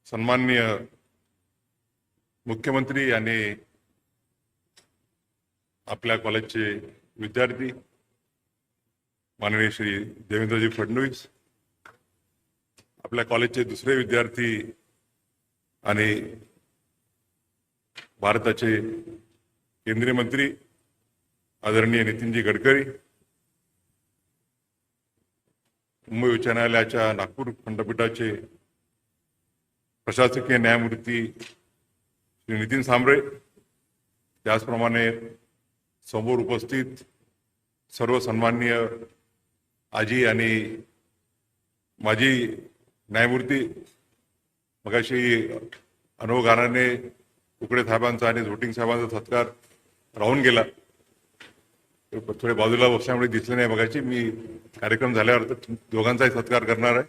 सन्माननीय मुख्यमंत्री आणि आपल्या कॉलेजचे विद्यार्थी माननीय श्री देवेंद्रजी फडणवीस, आपल्या कॉलेजचे दुसरे विद्यार्थी आणि भारताचे केंद्रीय मंत्री आदरणीय नितीनजी गडकरी, मुंबई उच्च न्यायालयाच्या नागपूर खंडपीठाचे प्रशासकीय न्यायमूर्ती श्री नितीन सांबरे, त्याचप्रमाणे समोर उपस्थित सर्व सन्माननीय आजी आणि माजी न्यायमूर्ती, मगाशी अनुभवगाराने उकडे साहेबांचा आणि झोटिंग साहेबांचा सत्कार राहून गेला, थोडे बाजूला बसल्यामुळे दिसले नाही मगाशी. मी कार्यक्रम झाल्यावर तर दोघांचाही सत्कार करणार आहे.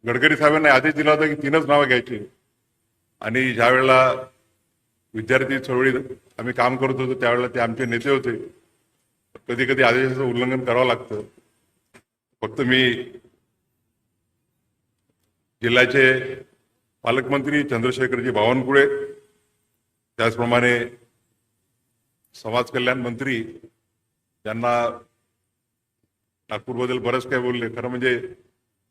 गडकरी साहेबांनी आदेश दिला होता की 3च नावं घ्यायची आणि ज्या वेळेला विद्यार्थी चळवळीत आम्ही काम करत होतो त्यावेळेला ते आमचे नेते होते. कधी कधी आदेशाचं उल्लंघन करावं लागतं. फक्त मी जिल्ह्याचे पालकमंत्री चंद्रशेखरजी बावनकुळे, त्याचप्रमाणे समाज कल्याण मंत्री, ज्यांना नागपूरबद्दल बरंच काही बोलले. खरं म्हणजे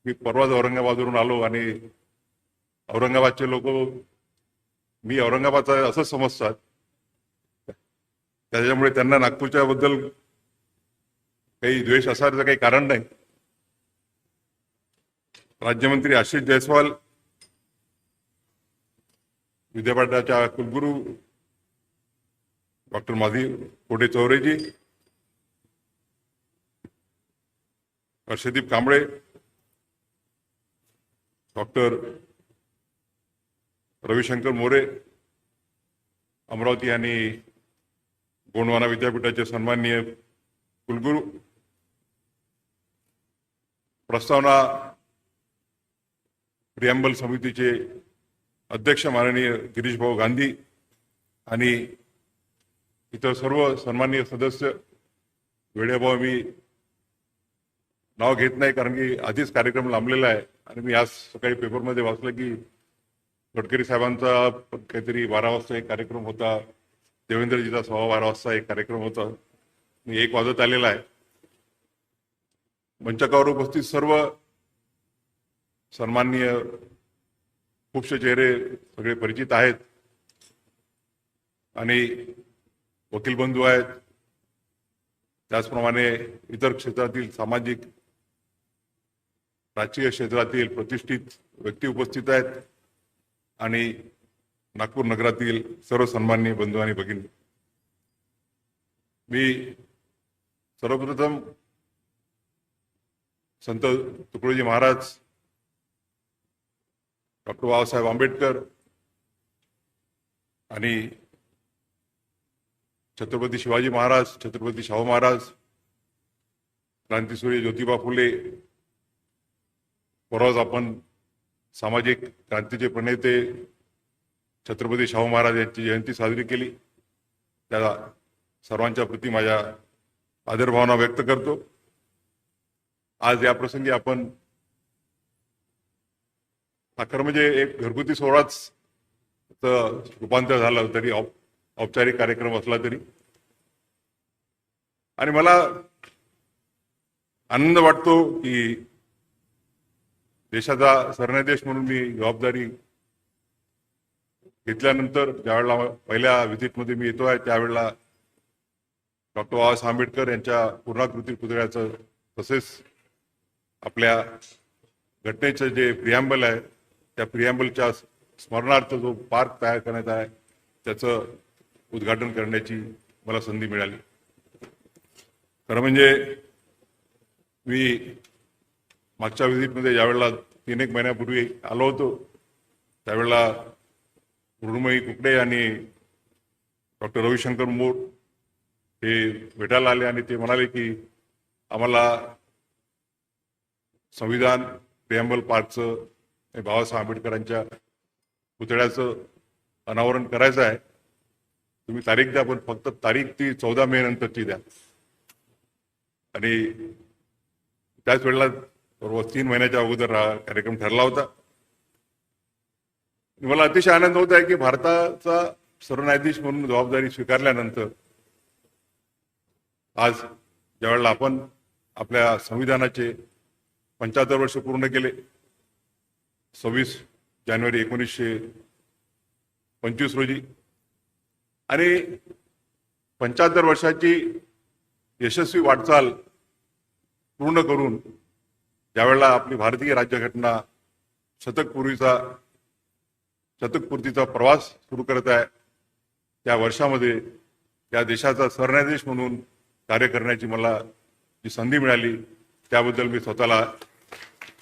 मी परवाच औरंगाबादवरून आलो आणि औरंगाबादचे लोक मी औरंगाबादचा असं समजतात, त्याच्यामुळे त्यांना नागपूरच्या बद्दल काही द्वेष असायचं काही कारण नाही. राज्यमंत्री आशिष जयस्वाल, विद्यापीठाच्या कुलगुरू डॉक्टर माधी कोटे चौरेजी, हर्षदीप कांबळे, डॉक्टर रविशंकर मोरे, अमरावती आणि गोंडवाना विद्यापीठाचे सन्माननीय कुलगुरू, प्रस्तावना प्रियांबल समितीचे अध्यक्ष माननीय गिरीश भाऊ गांधी आणि इतर सर्व सन्माननीय सदस्य, वेळेभाऊ मी नाव घेत नाही कारण की आधीच कार्यक्रम लांबलेला आहे. आणि मी आज सकाळी पेपरमध्ये वाचलं की गडकरी साहेबांचा काहीतरी 12 वाजता एक कार्यक्रम होता, देवेंद्रजीचा 12:15 वाजता एक कार्यक्रम होता. मी 1 वाजत आलेला आहे. मंचकावर उपस्थित सर्व सन्माननीय खूपसे चेहरे सगळे परिचित आहेत आणि वकील बंधू आहेत, त्याचप्रमाणे इतर क्षेत्रातील सामाजिक राजकीय क्षेत्रातील प्रतिष्ठित व्यक्ती उपस्थित आहेत आणि नागपूर नगरातील सर्व सन्माननीय बंधू आणि भगिनी, मी सर्वप्रथम संत तुकडोजी महाराज, डॉक्टर बाबासाहेब आंबेडकर आणि छत्रपती शिवाजी महाराज, छत्रपती शाहू महाराज, क्रांतीसूर्य ज्योतिबा फुले, परवाच आपण सामाजिक क्रांतीचे प्रणेते छत्रपती शाहू महाराज यांची जयंती साजरी केली. त्या सर्वांच्या प्रती माझ्या आदरभावना व्यक्त करतो. आज या प्रसंगी आपण खरं म्हणजे एक घरगुती सोहळाच रूपांतर झालं तरी, औपचारिक कार्यक्रम असला तरी, आणि मला आनंद वाटतो की देशाचा सरन्यायाधीश म्हणून मी जबाबदारी घेतल्यानंतर ज्यावेळेला पहिल्या व्हिजिटमध्ये मी येतो आहे त्यावेळेला डॉक्टर बाबासाहेब आंबेडकर यांच्या पूर्णाकृती पुतळ्याचं तसेच आपल्या घटनेचं जे प्रियांबल आहे त्या प्रियांबलच्या स्मरणार्थ जो पार्क तयार करण्यात आहे त्याचं उद्घाटन करण्याची मला संधी मिळाली. खरं म्हणजे मी मागच्या व्हिजिटमध्ये ज्यावेळेला 3-1 महिन्यापूर्वी आलो होतो त्यावेळेला मृण्मयी कुकडे आणि डॉक्टर रविशंकर मोर हे भेटायला आले आणि ते म्हणाले की आम्हाला संविधान प्रियांबल पार्कचं बाबासाहेब आंबेडकरांच्या पुतळ्याचं अनावरण करायचं आहे, तुम्ही तारीख द्या, पण फक्त तारीख ती 14 मे नंतरची द्या. आणि त्याच वेळेला बरोबर 3 महिन्याच्या अगोदर हा कार्यक्रम ठरला होता. मला अतिशय आनंद होत आहे की भारताचा सरन्यायाधीश म्हणून जबाबदारी स्वीकारल्यानंतर आज ज्यावेळेला आपण आपल्या संविधानाचे 75 वर्ष पूर्ण केले, 26 जानेवारी 1925 रोजी, आणि 75 वर्षाची यशस्वी वाटचाल पूर्ण करून ज्यावेळेला आपली भारतीय राज्यघटना शतकपूर्तीचा प्रवास सुरू करत आहे, त्या वर्षामध्ये या देशाचा सरन्यायाधीश म्हणून कार्य करण्याची मला जी संधी मिळाली त्याबद्दल मी स्वतःला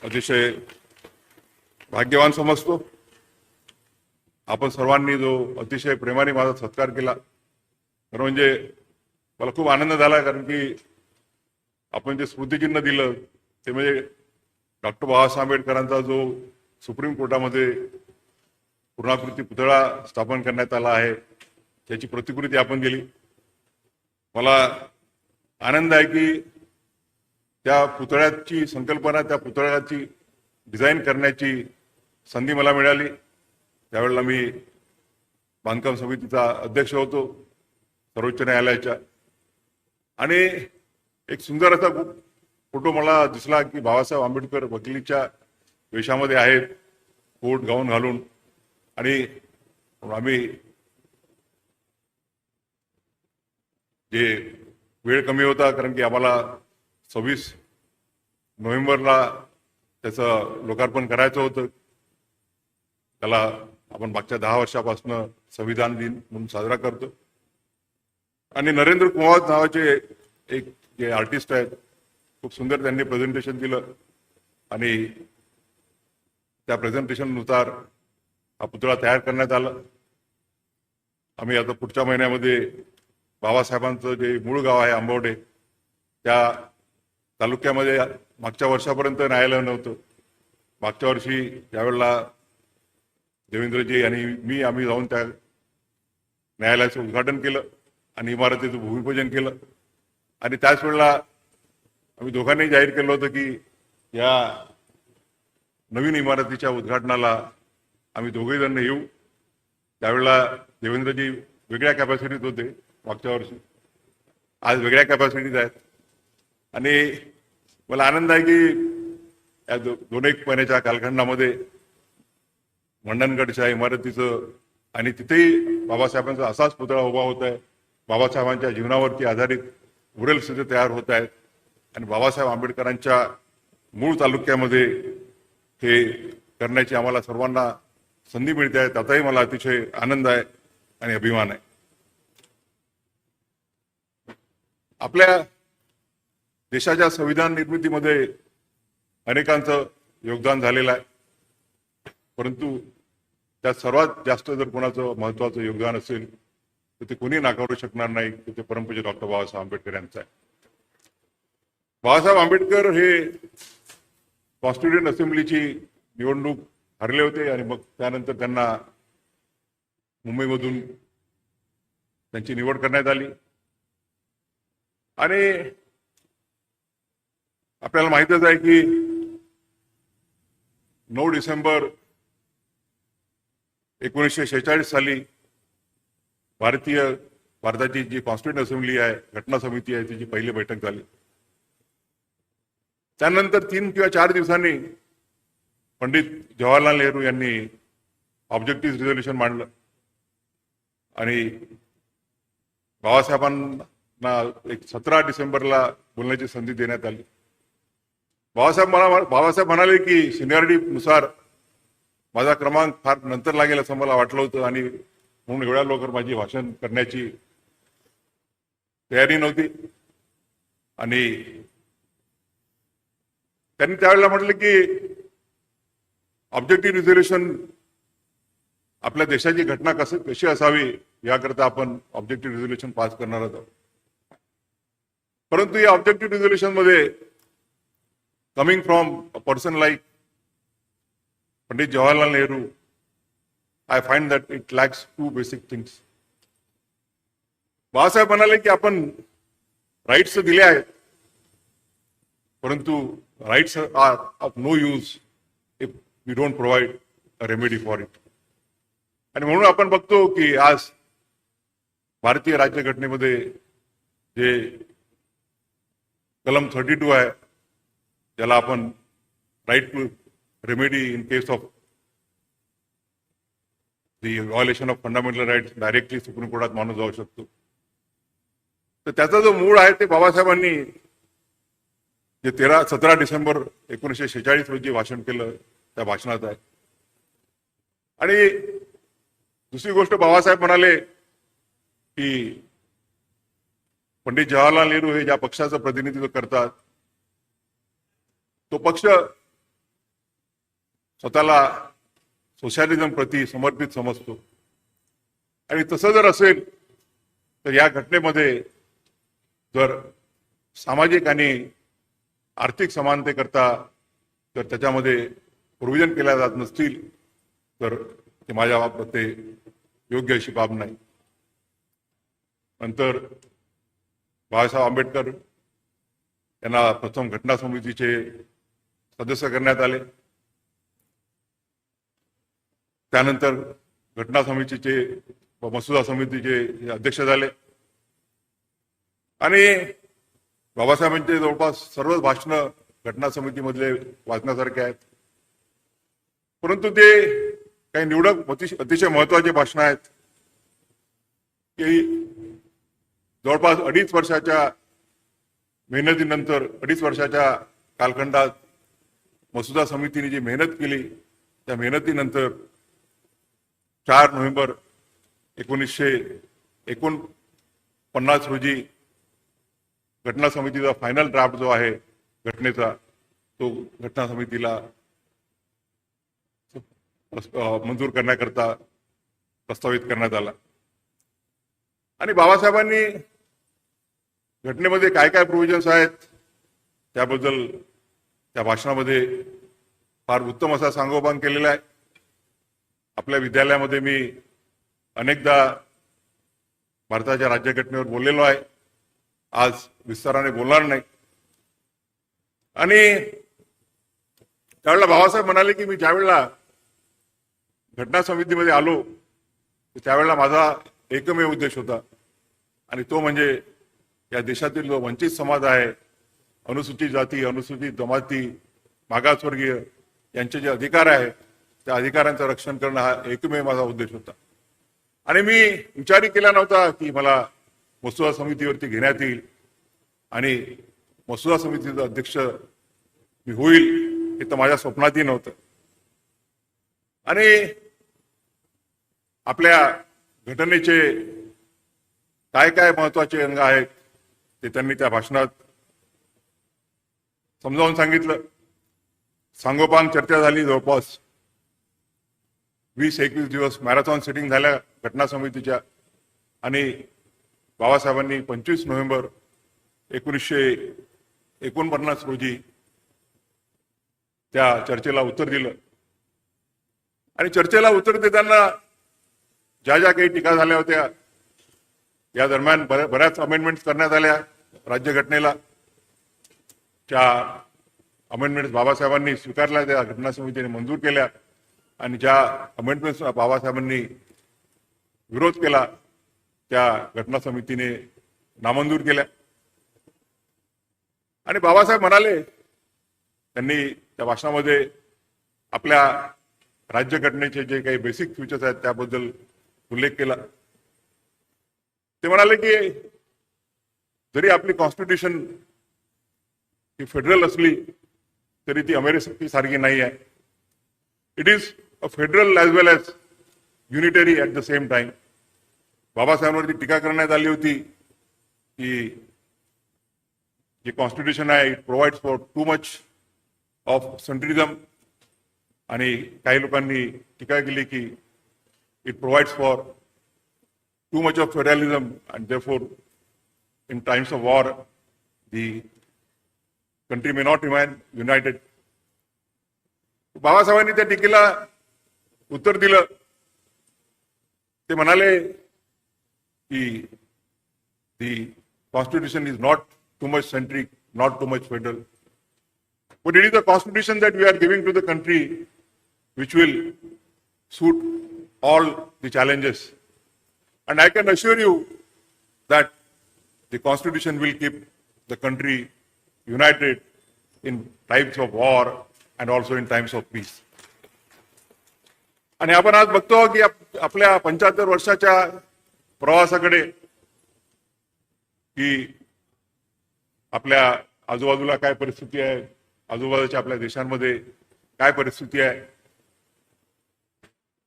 अतिशय भाग्यवान समजतो. आपण सर्वांनी जो अतिशय प्रेमाने माझा सत्कार केला, खरं म्हणजे मला खूप आनंद झाला, कारण की आपण जे स्मृतिचिन्ह दिलं ते म्हणजे डॉक्टर बाबासाहेब आंबेडकरांचा जो सुप्रीम कोर्टामध्ये पूर्णाकृती पुतळा स्थापन करण्यात आला आहे त्याची प्रतिकृती आपण दिली. मला आनंद आहे की त्या पुतळ्याची संकल्पना, त्या पुतळ्याची डिझाईन करण्याची संधी मला मिळाली. त्यावेळेला मी बांधकाम समितीचा अध्यक्ष होतो सर्वोच्च न्यायालयाच्या, आणि एक सुंदर असा फोटो मला दिसला की बाबासाहेब आंबेडकर वकिलीच्या वेशामध्ये आहेत, कोट गाऊन घालून, आणि आम्ही जे वेळ कमी होता कारण की आम्हाला 26 नोव्हेंबरला त्याचं लोकार्पण करायचं होतं. त्याला आपण मागच्या 10 वर्षापासून संविधान दिन म्हणून साजरा करतो. आणि नरेंद्र कुमार नावाचे एक जे आर्टिस्ट आहेत, खूप सुंदर त्यांनी प्रेझेंटेशन दिलं, आणि त्या प्रेझेंटेशननुसार हा पुतळा तयार करण्यात आला. आम्ही आता पुढच्या महिन्यामध्ये बाबासाहेबांचं जे मूळ गाव आहे आंबवडे, त्या तालुक्यामध्ये मागच्या वर्षापर्यंत न्यायालय नव्हतं. मागच्या वर्षी ज्यावेळेला देवेंद्रजी आणि आम्ही जाऊन त्या न्यायालयाचं उद्घाटन केलं आणि इमारतीचं भूमिपूजन केलं, आणि त्याच वेळेला आम्ही दोघांनी जाहीर केलं होतं की या नवीन इमारतीच्या उद्घाटनाला आम्ही दोघे जण येऊ. त्यावेळेला देवेंद्रजी वेगळ्या कॅपॅसिटीत होते मागच्या वर्षी, आज वेगळ्या कॅपॅसिटीत आहेत, आणि मला आनंद आहे की या 2-1 महिन्याच्या कालखंडामध्ये मंडणगडच्या इमारतीचं आणि तिथेही बाबासाहेबांचा असाच पुतळा उभा होत आहे. बाबासाहेबांच्या जीवनावरती आधारित मुरल्स तिथे तयार होत आहेत, आणि बाबासाहेब आंबेडकरांच्या मूळ तालुक्यामध्ये हे करण्याची आम्हाला सर्वांना संधी मिळते आहे. त्याचाही मला अतिशय आनंद आहे आणि अभिमान आहे. आपल्या देशाच्या संविधान निर्मितीमध्ये अनेकांचं योगदान झालेलं आहे, परंतु त्यात सर्वात जास्त जर कोणाचं महत्वाचं योगदान असेल तर ते कोणी नाकारू शकणार नाही की ते परमपूज्य डॉक्टर बाबासाहेब आंबेडकर यांचं आहे. बाबासाहेब आंबेडकर हे कॉन्स्टिट्युएंट असेंब्लीची निवडणूक हरले होते, आणि मग त्यानंतर त्यांना मुंबईमधून त्यांची निवड करण्यात आली. आणि आपल्याला माहितच आहे की 9 डिसेंबर 1946 साली भारताची जी कॉन्स्टिट्युएंट असेंब्ली आहे, घटना समिती आहे, तिची पहिली बैठक झाली. त्यानंतर 3 किंवा 4 दिवसांनी पंडित जवाहरलाल नेहरू यांनी ऑब्जेक्टिव्ह रिझोल्युशन मांडलं, आणि बाबासाहेबांना एक 17 डिसेंबरला बोलण्याची संधी देण्यात आली. बाबासाहेब म्हणाले की सिनियरिटीनुसार माझा क्रमांक फार नंतर लागेल असं मला वाटलं होतं, आणि म्हणून एवढ्या लवकर माझी भाषण करण्याची तयारी नव्हती. आणि त्यांनी त्यावेळेला म्हटलं की ऑब्जेक्टिव्ह रिझोल्युशन आपल्या देशाची घटना कशी असावी याकरता आपण ऑब्जेक्टिव्ह रिझोल्युशन पास करणार आहोत. परंतु या ऑब्जेक्टिव्ह रिझोल्युशन मध्ये coming from a person like Pandit Jawaharlal Nehru, I find that it lacks 2 basic things. Babasaheb म्हणाले की आपण राईट्स दिले आहेत, परंतु rights are of no use if we don't provide a remedy for it. आणि म्हणून आपण बघतो की आज भारतीय राज्यघटनेमध्ये जे कलम 32 आहे, ज्याला आपण right to remedy in case of the violation of fundamental rights directly supreme कोर्टात मानून जाऊ शकतो. तर त्याचा जो मूळ आहे ते बाबासाहेबांनी जे 17 डिसेंबर 1946 रोजी भाषण केलं त्या भाषणात आहे. आणि दुसरी गोष्ट बाबासाहेब म्हणाले की पंडित जवाहरलाल नेहरू हे ज्या पक्षाचं प्रतिनिधित्व करतात तो पक्ष स्वतःला सोशलिझम प्रति समर्पित समजतो. आणि तसं जर असेल तर या घटनेमध्ये जर सामाजिक आणि आर्थिक समानतेकरता जर त्याच्यामध्ये प्रोव्हिजन केल्या जात नसतील तर ते माझ्या बाबत ते योग्य अशी बाब नाही. नंतर बाबासाहेब आंबेडकर यांना प्रथम घटना समितीचे सदस्य करण्यात आले. त्यानंतर घटना समितीचे व मसुदा समितीचे अध्यक्ष झाले. आणि बाबासाहेबांचे जवळपास सर्वच भाषणं घटना समितीमधले वाचण्यासारखे आहेत. परंतु ते काही निवडक अतिशय महत्वाचे भाषण आहेत की जवळपास 2.5 वर्षाच्या मेहनतीनंतर 2.5 वर्षाच्या कालखंडात मसुदा समितीने जी मेहनत केली त्या मेहनतीनंतर 4 नोव्हेंबर 1949 रोजी घटना समितीचा फायनल ड्राफ्ट जो आहे घटनेचा तो घटना समितीला मंजूर करण्याकरता प्रस्तावित करण्यात आला. आणि बाबासाहेबांनी घटनेमध्ये काय काय प्रोव्हिजन्स आहेत त्याबद्दल त्या भाषणामध्ये फार उत्तम असा सांगोपांग केलेला आहे. आपल्या विद्यालयामध्ये मी अनेकदा भारताच्या राज्यघटनेवर बोललेलो आहे. आज विस्ताराने बोलणार नाही. आणि त्यावेळेला बाबासाहेब म्हणाले की मी ज्यावेळेला घटना समितीमध्ये आलो त्यावेळेला माझा एकमेव उद्देश होता आणि तो म्हणजे या देशातील जो वंचित समाज आहे, अनुसूचित जाती, अनुसूचित जमाती, मागासवर्गीय यांचे जे अधिकार आहेत त्या अधिकारांचं रक्षण करणं हा एकमेव माझा उद्देश होता. आणि मी विचारही केला नव्हता की मला मसुदा समितीवरती घेण्यात येईल आणि मसुदा समितीचा अध्यक्ष मी होईल हे तर माझ्या स्वप्नातही नव्हतं. आणि आपल्या घटनेचे काय काय महत्वाचे अंग आहेत ते त्यांनी त्या भाषणात समजावून सांगितलं. सांगोपांग चर्चा झाली. जवळपास 20-21 दिवस मॅरेथॉन सिटिंग झाल्या घटना समितीच्या. आणि बाबासाहेबांनी 25 नोव्हेंबर 1949 रोजी त्या चर्चेला उत्तर दिलं. आणि चर्चेला उत्तर देताना ज्या ज्या काही टीका झाल्या होत्या या दरम्यान बऱ्याच अमेंडमेंट्स करण्यात आल्या राज्यघटनेला. त्या अमेंडमेंट्स बाबासाहेबांनी स्वीकारल्या, त्या घटना समितीने मंजूर केल्या. आणि ज्या अमेंडमेंट्स बाबासाहेबांनी विरोध केला त्या घटना समितीने नामंजूर केल्या. आणि बाबासाहेब म्हणाले, त्यांनी त्या भाषणामध्ये आपल्या राज्यघटनेचे जे काही बेसिक फीचर्स आहेत त्याबद्दल उल्लेख केला. ते म्हणाले की जरी आपली कॉन्स्टिट्यूशन ही फेडरल असली तरी ती अमेरिका सारखी नाही आहे. It is a federal as well as unitary at the same time. बाबासाहेबांवरती टीका करण्यात आली होती की जे कॉन्स्टिट्यूशन आहे it provides for too much of centralism. आणि काही लोकांनी टीका केली की it provides for too much of federalism and therefore in times of war the country may not remain united. बाबासाहेबांनी त्या टीकेला उत्तर दिलं. ते म्हणाले की the constitution is not too much centric, not too much federal. but it is the constitution that we are giving to the country which will suit all the challenges. And I can assure you that the constitution will keep the country united in times of war and also in times of peace. आणि आपण आज बघतो की आपल्या 75 वर्षाच्या प्रवासाकडे की आपल्या आजूबाजूला काय परिस्थिती आहे, आजूबाजूच्या आपल्या देशांमध्ये काय परिस्थिती आहे,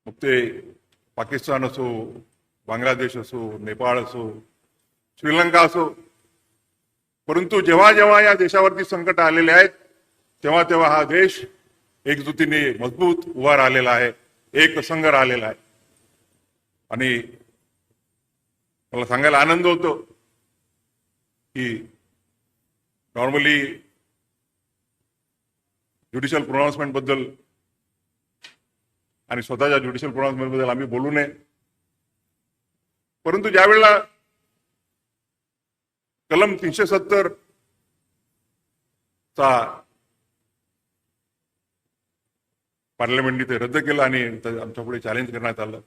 मग ते पाकिस्तान असो, बांगलादेश असो, नेपाळ असो, श्रीलंका असो, परंतु जेव्हा जेव्हा या देशावरती संकट आलेले आहेत तेव्हा तेव्हा हा देश एकजुटीने मजबूत उभा राहिलेला आहे, एक संघ राहिलेला आहे. आणि मला सांगायला आनंद होतो की नॉर्मली ज्युडिशियल प्रोनाउन्समेंट बद्दल आणि स्वतःच्या ज्युडिशियल प्रोनाउन्समेंट बद्दल आम्ही बोलू नये, परंतु ज्यावेळेला कलम 370 चा पार्लमेंटने ते रद्द केलं आणि आमच्या पुढे चॅलेंज करण्यात आलं,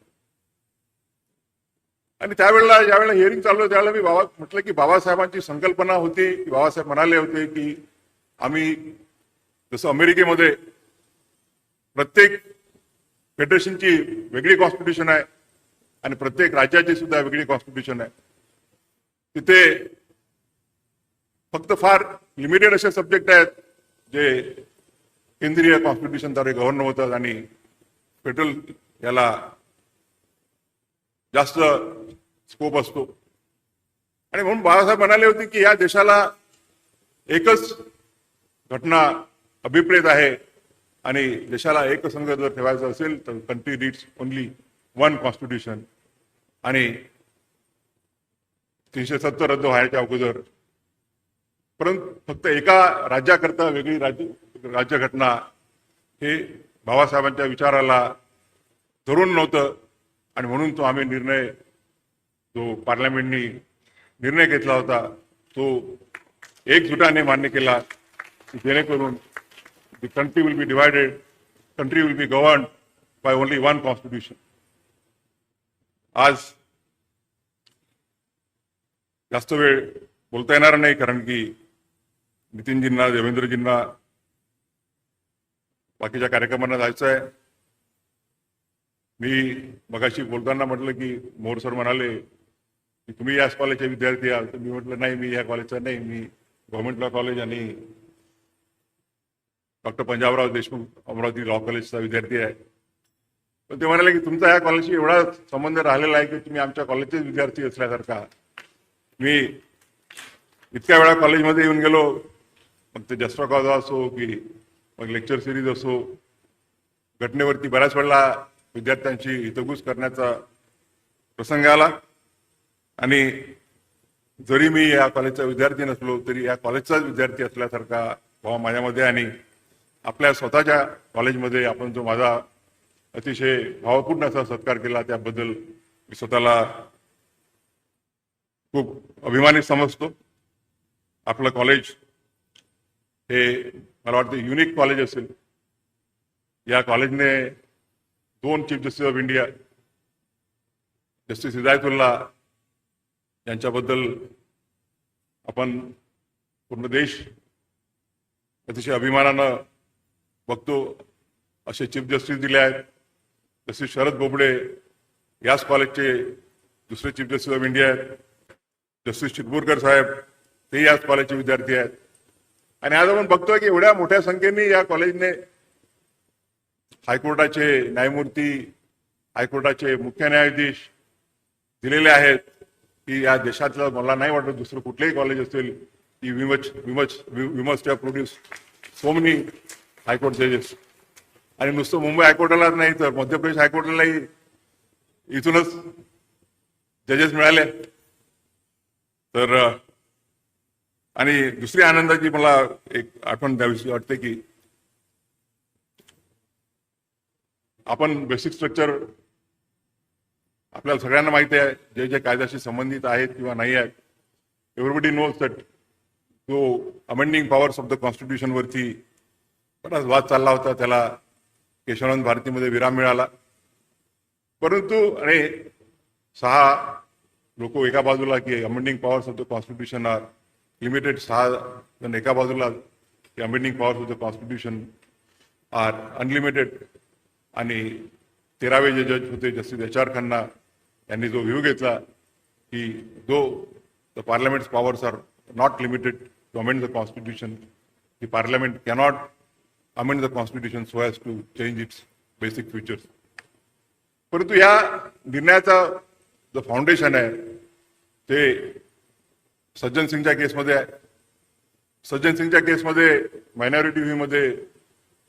आणि त्यावेळेला ज्यावेळेला हिअरिंग चालू होतं त्यावेळेला मी म्हटलं की बाबासाहेबांची संकल्पना होती की बाबासाहेब म्हणाले होते की आम्ही जसं अमेरिकेमध्ये प्रत्येक फेडरेशनची वेगळी कॉन्स्टिट्यूशन आहे आणि प्रत्येक राज्याची सुद्धा वेगळी कॉन्स्टिट्यूशन आहे, तिथे फक्त फार लिमिटेड असे सब्जेक्ट आहेत जे केंद्रीय कॉन्स्टिट्यूशनद्वारे गव्हर्न होतात आणि फेडरल याला जास्त स्कोप असतो. आणि म्हणून बाळासाहेब म्हणाले होते की या देशाला एकच घटना अभिप्रेत आहे आणि देशाला एकसंघ जर ठेवायचा असेल तर country needs only one constitution. आणि 370 रद्द व्हायच्या अगोदर परंतु फक्त एका राज्याकरता वेगळी राज्यघटना हे बाबासाहेबांच्या विचाराला धरून नव्हतं, आणि म्हणून तो आम्ही निर्णय जो पार्लमेंटनी निर्णय घेतला होता तो एकजुटाने मान्य केला की जेणेकरून the country will be divided, country will be governed by only one constitution. आज जास्त वेळ बोलता येणार नाही कारण की नितीनजींना, देवेंद्रजींना बाकीच्या कार्यक्रमांना जायचं आहे. मी मगाशी बोलताना म्हटलं की मोर सर म्हणाले की तुम्ही याच कॉलेजचे विद्यार्थी आहात, तर मी म्हटलं नाही, मी या कॉलेजचा नाही, मी गव्हर्नमेंट लॉ कॉलेज आणि डॉक्टर पंजाबराव देशमुख अमरावती लॉ कॉलेजचा विद्यार्थी आहे. पण ते म्हणाले की तुमचा या कॉलेजशी एवढा संबंध राहिलेला आहे की तुम्ही आमच्या कॉलेजचे विद्यार्थी असल्यासारखा. मी इतक्या वेळा कॉलेजमध्ये येऊन गेलो, मग ते जस्ट्रा कॉज असो की मग लेक्चर सिरीज असो, घटनेवरती बऱ्याच वेळेला विद्यार्थ्यांची हितगुज करण्याचा प्रसंग आला. आणि जरी मी या कॉलेजचा विद्यार्थी नसलो तरी या कॉलेजचाच विद्यार्थी असल्यासारखा भाव माझ्यामध्ये, आणि आपल्या स्वतःच्या कॉलेजमध्ये आपण जो माझा अतिशय भावपूर्ण असा सत्कार केला त्याबद्दल मी स्वतःला खूप अभिमानित समजतो. आपलं कॉलेज हे मला वाटतं युनिक कॉलेज असेल. या कॉलेजने 2 chief justice of India justice Hidayatullah यांच्याबद्दल आपण पूर्ण देश अतिशय अभिमानानं बघतो. असे चीफ जस्टिस दिले आहेत. जस्टिस शरद बोबडे याच कॉलेजचे दुसरे चीफ जस्टिस ऑफ इंडिया आहेत. जस्टिस चिटबुरकर साहेब ते याच कॉलेजचे विद्यार्थी आहेत. आणि आज आपण बघतोय की एवढ्या मोठ्या संख्येने या कॉलेजने हायकोर्टाचे न्यायमूर्ती, हायकोर्टाचे मुख्य न्यायाधीश दिलेले आहेत की या देशातलं मला नाही वाटत दुसरं कुठलेही कॉलेज असेल की we must have produce so many high court जजेस. आणि नुसतं मुंबई हायकोर्टालाच नाही तर मध्य प्रदेश हायकोर्टालाही इथूनच जजेस मिळाले. तर आणि दुसरी आनंदाची मला एक आठवण द्यावीशी वाटते की आपण बेसिक स्ट्रक्चर आपल्याला सगळ्यांना माहिती आहे, जे जे कायद्याशी संबंधित आहेत किंवा नाही आहेत. एव्हरीबडी नोज दॅट जो amending powers of the constitution वरती बराच वाद चालला होता, त्याला केशवानंद भारतीमध्ये विराम मिळाला. परंतु आणि 6 लोक एका बाजूला की amending powers of the constitution are limited, 6 जण एका बाजूला की amending powers of the constitution are unlimited, आणि 13वे जे जज होते जस्टिस HR खन्ना यांनी जो व्ह्यू घेतला की though the parliament's powers are not limited to amend the constitution, the parliament cannot amend the constitution so as to change its basic features. परंतु या निर्णयाचा जो फाउंडेशन आहे ते सज्जन सिंगच्या केसमध्ये आहे. सज्जन सिंगच्या केसमध्ये मायनॉरिटी व्ह्यू मध्ये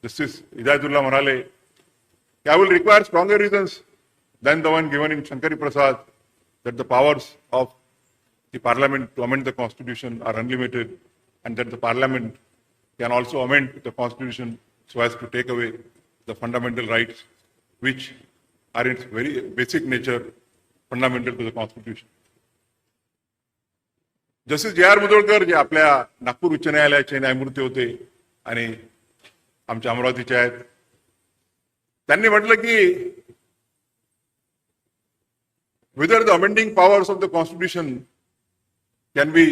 जस्टिस हिदायतुल्ला म्हणाले की I will require stronger reasons than the one given in Shankari Prasad that the powers of the parliament to amend the constitution are unlimited and that the parliament can also amend the constitution so as to take away the fundamental rights which are in its very basic nature fundamental to the constitution. Justice JR Mudholkar जे आपल्या नागपूर उच्च न्यायालयाचे न्यायमूर्ती होते आणि आमच्या अमरावतीचे आहेत, त्यांनी म्हटलं की whether the amending powers of the constitution can be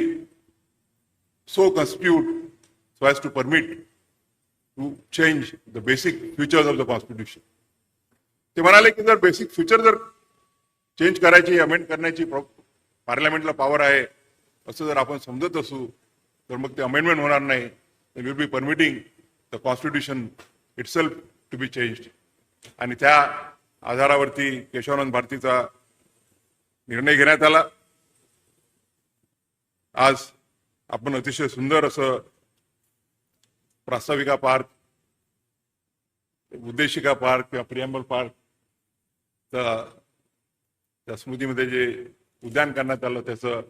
so constitute so as to permit to change the basic features of the constitution. ते म्हणाले की जर बेसिक फीचर जर चेंज करायची, अमेंड करण्याची पार्लमेंटला पॉवर आहे असं जर आपण समजत असू तर मग ते अमेंडमेंट होणार नाही. They will be permitting the constitution itself to be changed. आणि त्या आधारावरती केशवानंद भारतीचा निर्णय घेण्यात आला. आज आपण अतिशय सुंदर असं प्रास्ताविका पार्क, उद्देशिका पार्क किंवा प्रिएम्बल पार्क त्या स्मृतीमध्ये जे उद्यान करण्यात आलं त्याचं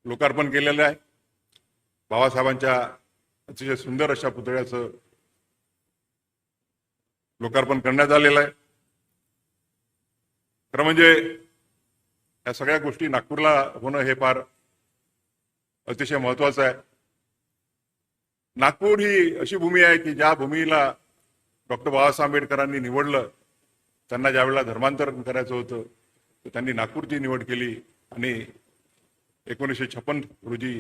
लोकार्पण केलेलं आहे. बाबासाहेबांच्या अतिशय सुंदर अशा पुतळ्याचं लोकार्पण करण्यात आलेलं आहे. खरं म्हणजे या सगळ्या गोष्टी नागपूरला होणं हे फार अतिशय महत्वाचं आहे. नागपूर ही अशी भूमी आहे की ज्या भूमीला डॉक्टर बाबासाहेब आंबेडकरांनी निवडलं, त्यांना ज्या वेळेला धर्मांतरण करायचं होतं तर त्यांनी नागपूरची निवड केली आणि 1956 रोजी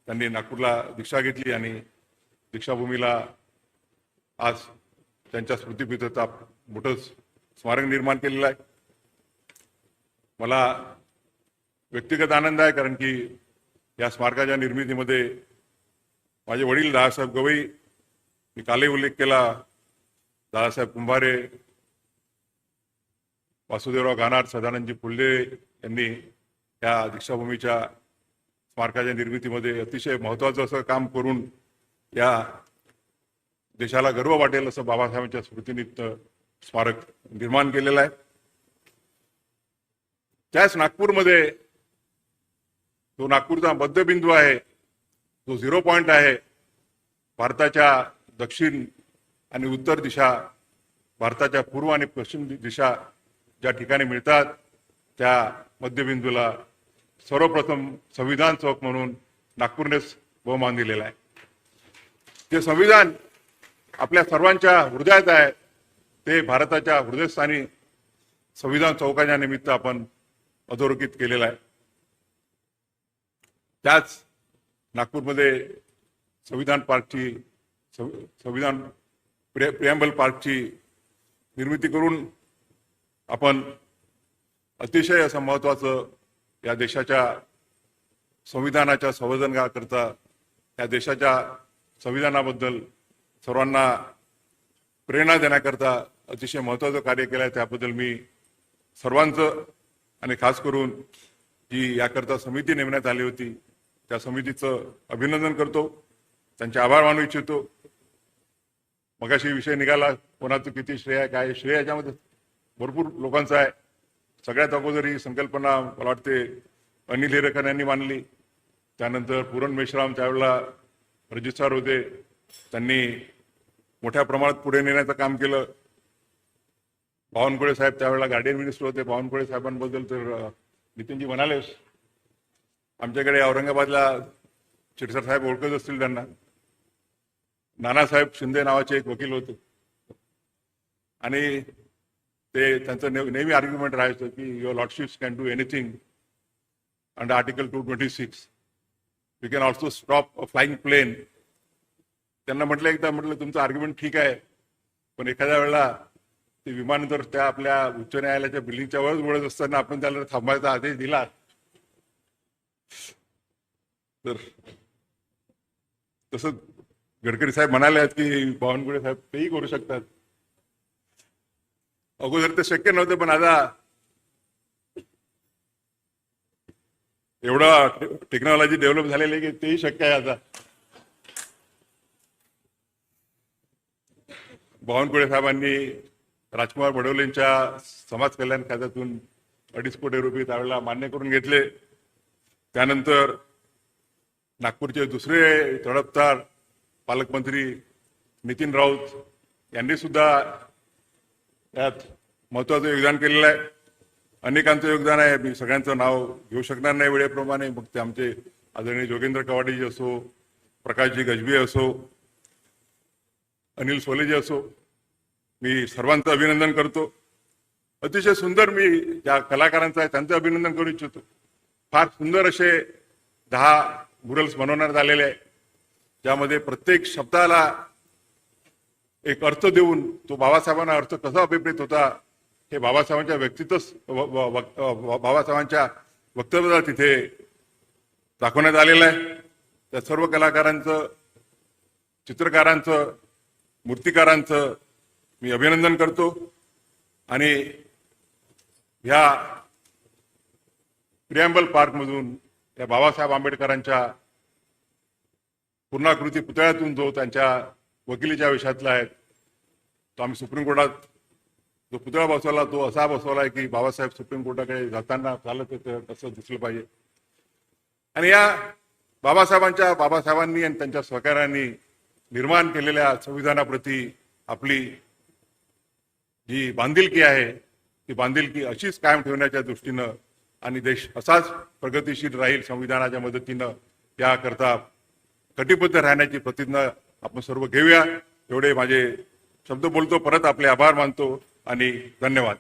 त्यांनी नागपूरला दीक्षा घेतली आणि दीक्षाभूमीला आज त्यांच्या स्मृतिपीठाचा मोठं स्मारक निर्माण केलेलं आहे. मला व्यक्तिगत आनंद आहे कारण की या स्मारकाच्या निर्मितीमध्ये माझे वडील दादासाहेब गवई, मी कालही उल्लेख केला, दादासाहेब कुंभारे, वासुदेवराव गानार, सदानंदजी फुलदे यांनी या दीक्षाभूमीच्या स्मारकाच्या निर्मितीमध्ये अतिशय महत्वाचं असं काम करून या देशाला गर्व वाटेल असं बाबासाहेबांच्या स्मृतीनिमित्त स्मारक निर्माण केलेलं आहे. त्याच नागपूरमध्ये तो नागपूरचा मध्यबिंदू आहे, जो 0 पॉइंट आहे. भारताच्या दक्षिण आणि उत्तर दिशा, भारताच्या पूर्व आणि पश्चिम दिशा ज्या ठिकाणी मिळतात त्या मध्यबिंदूला सर्वप्रथम संविधान चौक म्हणून नागपूरनेच बहुमान दिलेला आहे. ते संविधान आपल्या सर्वांच्या हृदयात आहे. ते भारताच्या हृदयस्थानी संविधान चौकाच्या निमित्त आपण अधोरेखित केलेलं आहे. त्याच नागपूरमध्ये संविधान पार्कची, संविधान प्रिएम्बल पार्कची निर्मिती करून आपण अतिशय असं महत्वाचं या देशाच्या संविधानाच्या संवर्धनाकरता, या देशाच्या संविधानाबद्दल सर्वांना प्रेरणा देण्याकरता अतिशय महत्वाचं कार्य केलं आहे. त्याबद्दल मी सर्वांचं आणि खास करून जी याकरता समिती नेमण्यात आली होती त्या समितीचं अभिनंदन करतो, त्यांचे आभार मानू इच्छितो. मगाशी विषय निघाला कोणाचं किती श्रेय आहे, काय श्रेय याच्यामध्ये भरपूर लोकांचं आहे. सगळ्यात अगोदर ही संकल्पना मला वाटते अनिल हिरेकर यांनी मांडली. त्यानंतर पूरण मेश्राम त्यावेळेला रजिस्ट्रार होते, त्यांनी मोठ्या प्रमाणात पुढे नेण्याचं काम केलं. बावनकुळे साहेब त्यावेळेला गार्डियन मिनिस्टर होते. बावनकुळे साहेबांबद्दल तर नितीनजी म्हणालेच. आमच्याकडे औरंगाबादला चिटसर साहेब ओळखत असतील त्यांना. नानासाहेब शिंदे नावाचे एक वकील होते आणि ते त्यांचं नेहमी आर्ग्युमेंट राहायचं की your lordships can do anything under article 226. We can also stop a flying plane. त्यांना म्हटलं तुमचं आर्ग्युमेंट ठीक आहे, पण एखाद्या वेळेला ते विमान जर त्या आपल्या उच्च न्यायालयाच्या बिल्डिंगच्या वरच उडत असताना आपण त्याला थांबायचा आदेश दिला तर तसं गडकरी साहेब म्हणाले आहेत की बावनकुळे साहेब तेही करू शकतात. अगोदर ते शक्य नव्हते, पण आता एवढं टेक्नॉलॉजी डेव्हलप झालेली आहे की तेही शक्य आहे. आता बावनकुळे साहेबांनी राजकुमार बडोलेंच्या समाज कल्याण खात्यातून 2.5 कोटी रुपये त्यावेळेला मान्य करून घेतले. त्यानंतर नागपूरचे दुसरे तडफदार पालकमंत्री नितीन राऊत यांनी सुद्धा यात महत्वाचं योगदान केलेलं आहे. अनेकांचं योगदान आहे, मी सगळ्यांचं नाव घेऊ शकणार नाही वेळेप्रमाणे. मग ते आमचे आदरणीय जोगेंद्र कवाडेजी असो, प्रकाशजी गजबी असो, अनिल सोलेजी असो, मी सर्वांचं अभिनंदन करतो. अतिशय सुंदर, मी ज्या कलाकारांचं आहे त्यांचं अभिनंदन करू इच्छितो. फार सुंदर असे 10 म्युरल्स बनवण्यात आलेले आहे, ज्यामध्ये प्रत्येक शब्दाला एक अर्थ देऊन तो बाबासाहेबांना अर्थ कसा अभिप्रेत होता हे बाबासाहेबांच्या बाबासाहेबांच्या वक्तव्याला तिथे दाखवण्यात आलेलं आहे. त्या सर्व कलाकारांचं, चित्रकारांचं, मूर्तिकारांचं मी अभिनंदन करतो. आणि ह्या प्रियांबल पार्कमधून त्या बाबासाहेब आंबेडकरांच्या पूर्णाकृती पुतळ्यातून जो त्यांच्या वकिलीच्या विषयातला आहे तो आम्ही सुप्रीम कोर्टात जो पुतळा बसवला तो असा बसवला की बाबासाहेब सुप्रीम कोर्टाकडे जाताना चालत होते तसं दिसलं पाहिजे. आणि या बाबासाहेबांनी आणि त्यांच्या सहकाऱ्यांनी निर्माण केलेल्या संविधानाप्रती आपली जी बांधिलकी आहे ती बांधिलकी अशीच कायम ठेवण्याच्या दृष्टीनं आणि देश असाच प्रगतिशील राहील संविधानाच्या मदतीनं याकरता कटिबद्ध राहण्याची प्रतिज्ञा आपण सर्व घेऊया. एवढे माझे शब्द बोलतो, परत आपले आभार मानतो आणि धन्यवाद.